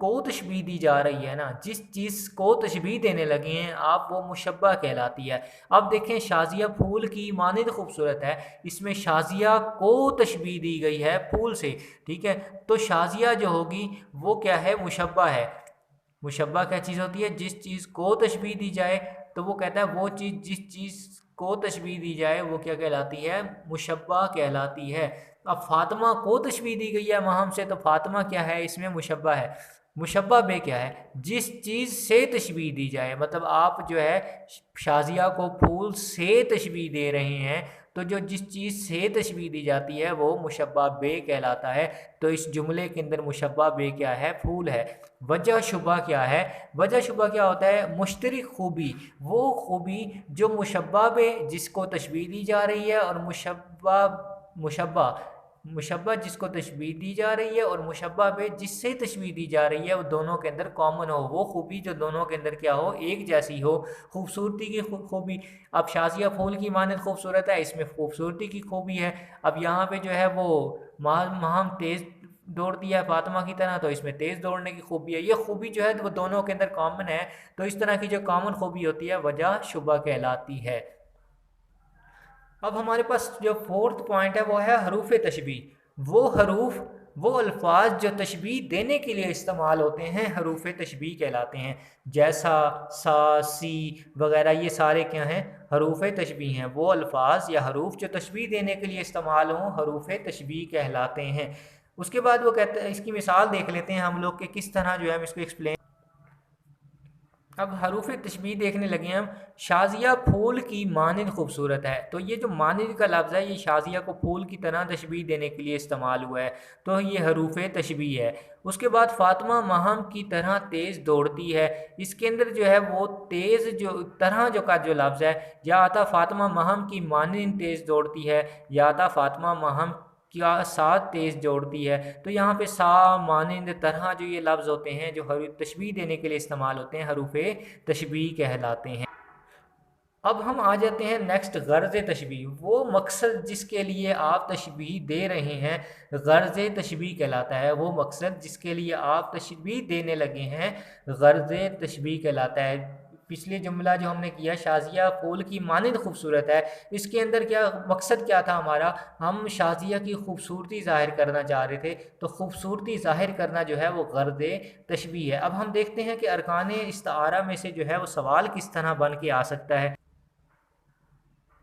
को तशबीह दी जा रही है ना, जिस चीज़ को तशबीह देने लगे हैं आप, वो मुशब्बा कहलाती है। अब देखें शाजिया फूल की मानिंद खूबसूरत है, इसमें शाजिया को तशबीह दी गई है फूल से, ठीक है। तो शाजिया जो होगी वो क्या है, मुशब्बा है। मुशब्बा क्या चीज़ होती है, जिस चीज़ को तशबीह दी जाए, तो वो कहता है वो चीज़ जिस चीज़ को तशबीह दी जाए वो क्या कहलाती है, मुशब्बा कहलाती है। अब फातिमा को तशबीह दी गई है महम से, तो फातिमा क्या है, इसमें मुशब्बा है। मुशब्बा बे क्या है, जिस चीज़ से तशबीह दी जाए, मतलब आप जो है शाजिया को फूल से तशबीह दे रहे हैं, तो जो जिस चीज़ से तशबीह दी जाती है वो मुशब्बा बे कहलाता है। तो इस जुमले के अंदर मुशब्बा बे क्या है, फूल है। वजह शुबा क्या है, वजह शुबा क्या होता है, मुश्तरक खूबी, वो खूबी जो मुशब्बा बे जिसको तशबीह दी जा रही है, और मुशब्बा मुशब्बा मुशब्बा जिसको तशबीह दी जा रही है, और मुशब्बा बे जिससे तशबीह दी जा रही है, वो दोनों के अंदर कॉमन हो, वो खूबी जो दोनों के अंदर क्या हो, एक जैसी हो। खूबसूरती की खूबी, अब शाजिया फूल की मानद खूबसूरत है, इसमें खूबसूरती की खूबी है। अब यहाँ पे जो है वो महम तेज़ दौड़ती है फातिमा की तरह, तो इसमें तेज़ दौड़ने की खूबी है। ये खूबी जो है वो दोनों के अंदर कॉमन है, तो इस तरह की जो कॉमन खूबी होती है वजह शुबा कहलाती है। अब हमारे पास जो फोर्थ पॉइंट है वो है हरूफ तशबीह। वो हरूफ, वो अल्फाज जो तशबीह देने के लिए इस्तेमाल होते हैं हरूफ तशबीह कहलाते हैं। जैसा, सा, सी वगैरह, ये सारे क्या हैं, हरूफ तशबीह हैं। वो अल्फाज या हरूफ जो तशबीह देने के लिए इस्तेमाल हों हरूफ तशबीह कहलाते हैं। उसके बाद वो कहते हैं, इसकी मिसाल देख लेते हैं हम लोग कि किस तरह जो है हम इसको एक्सप्लेन। अब हरूफ तशबीह देखने लगे हैं हम। शाजिया फूल की मानिंद खूबसूरत है, तो ये जो मानिंद का लफ्ज़ है ये शाजिया को फूल की तरह तशबीह देने के लिए इस्तेमाल हुआ है, तो ये हरूफ तशबीह है। उसके बाद फातिमा महम की तरह तेज़ दौड़ती है, इसके अंदर जो है वो तेज़ जो तरह जो का जो लफ्ज़ है, या आता फातिमा महम की मानिंद तेज़ दौड़ती है, या आता फातिमा महम क्या साथ तेज़ जोड़ती है। तो यहाँ पे सा, मानिंद, तरह जो ये लफ्ज़ होते हैं जो तशबीह देने के लिए इस्तेमाल होते हैं हरूफ तशबीह कहलाते हैं। अब हम आ जाते हैं नेक्स्ट, गर्ज़ तशबीह। वो मकसद जिसके लिए आप तशबीह दे रहे हैं गर्ज़ तशबीह कहलाता है। वो मकसद जिसके लिए आप तशबीह देने लगे हैं गर्ज़ तशबीह कहलाता है। पिछले जुमला जो हमने किया, शाजिया फूल की मानिंद खूबसूरत है, इसके अंदर क्या मकसद क्या था हमारा, हम शाजिया की खूबसूरती ज़ाहिर करना चाह रहे थे, तो खूबसूरती ज़ाहिर करना जो है वो गर्ज़ तशबीह है। अब हम देखते हैं कि अरकान इस्तारा में से जो है वो सवाल किस तरह बन के आ सकता है।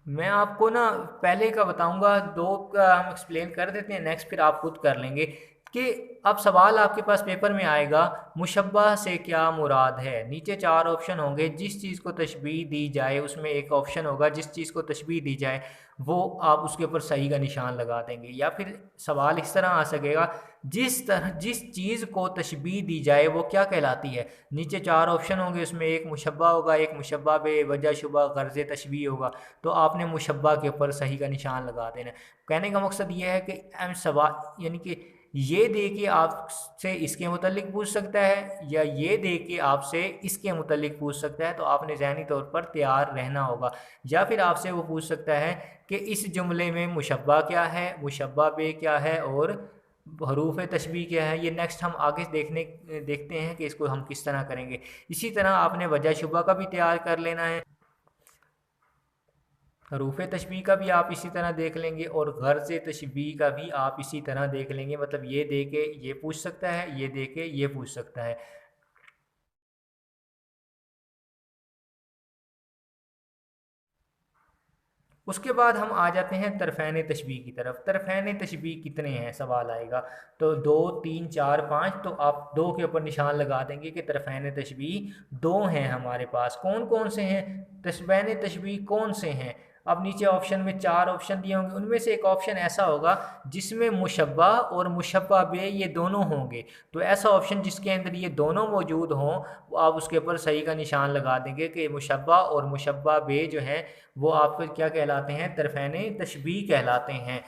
मैं आपको ना पहले का बताऊंगा, दो का हम एक्सप्लेन कर देते हैं, नेक्स्ट फिर आप खुद कर लेंगे। कि अब सवाल आपके पास पेपर में आएगा, मुशब्बह से क्या मुराद है। नीचे चार ऑप्शन होंगे, जिस चीज़ को तशबीह दी जाए उसमें एक ऑप्शन होगा, जिस चीज़ को तशबीह दी जाए वो आप उसके ऊपर सही का निशान लगा देंगे। या फिर सवाल इस तरह आ सकेगा, जिस चीज़ को तशबीह दी जाए वो क्या कहलाती है। नीचे चार ऑप्शन होंगे, उसमें एक मुशब्बा होगा, एक मुशब्बा बे वजह शुबा गर्ज़ तशबीह होगा, तो आपने मुशब्बा के ऊपर सही का निशान लगा देना। कहने का मकसद ये है कि एम सवाल यानी कि ये दे के आपसे इसके मुतल्लिक पूछ सकता है, या ये दे के आपसे इसके मुतल्लिक पूछ सकता है, तो आपने ज़हनी तौर पर तैयार रहना होगा। या फिर आपसे वो पूछ सकता है कि इस जुमले में मुशब्बा क्या है, मुशब्बा बे क्या है, और हरूफ तशबीह क्या है। ये नेक्स्ट हम आगे देखते हैं कि इसको हम किस तरह करेंगे। इसी तरह आपने वजह शुबा का भी तैयार कर लेना है, हरूफ तशबीह का भी आप इसी तरह देख लेंगे, और गर्ज़ तशबीह का भी आप इसी तरह देख लेंगे। मतलब ये दे के ये पूछ सकता है, ये दे के ये पूछ सकता है। उसके बाद हम आ जाते हैं तरफ़ैन तशबीह की तरफ। तरफ़ैन तशबीह कितने हैं सवाल आएगा, तो दो, तीन, चार, पाँच, तो आप दो के ऊपर निशान लगा देंगे कि तरफ़ैन तशबीह दो हैं हमारे पास। कौन कौन से हैं तरफ़ैन तशबीह, कौन से हैं। अब नीचे ऑप्शन में चार ऑप्शन दिए होंगे, उनमें से एक ऑप्शन ऐसा होगा जिसमें मुशब्बा और मुशब्बा बे ये दोनों होंगे। तो ऐसा ऑप्शन जिसके अंदर ये दोनों मौजूद हों, वो आप उसके ऊपर सही का निशान लगा देंगे कि मुशब्बा और मुशब्बा बे जो हैं वो आपको क्या कहलाते हैं, तरफ़ैन तशबीह कहलाते हैं।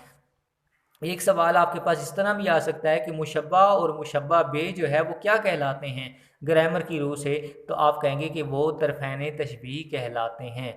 एक सवाल आपके पास इस तरह भी आ सकता है कि मुशब्बा और मुशब्बा बे जो है वो क्या कहलाते हैं ग्रामर की रूह से, तो आप कहेंगे कि वो तरफ़ैन तशबीह कहलाते हैं।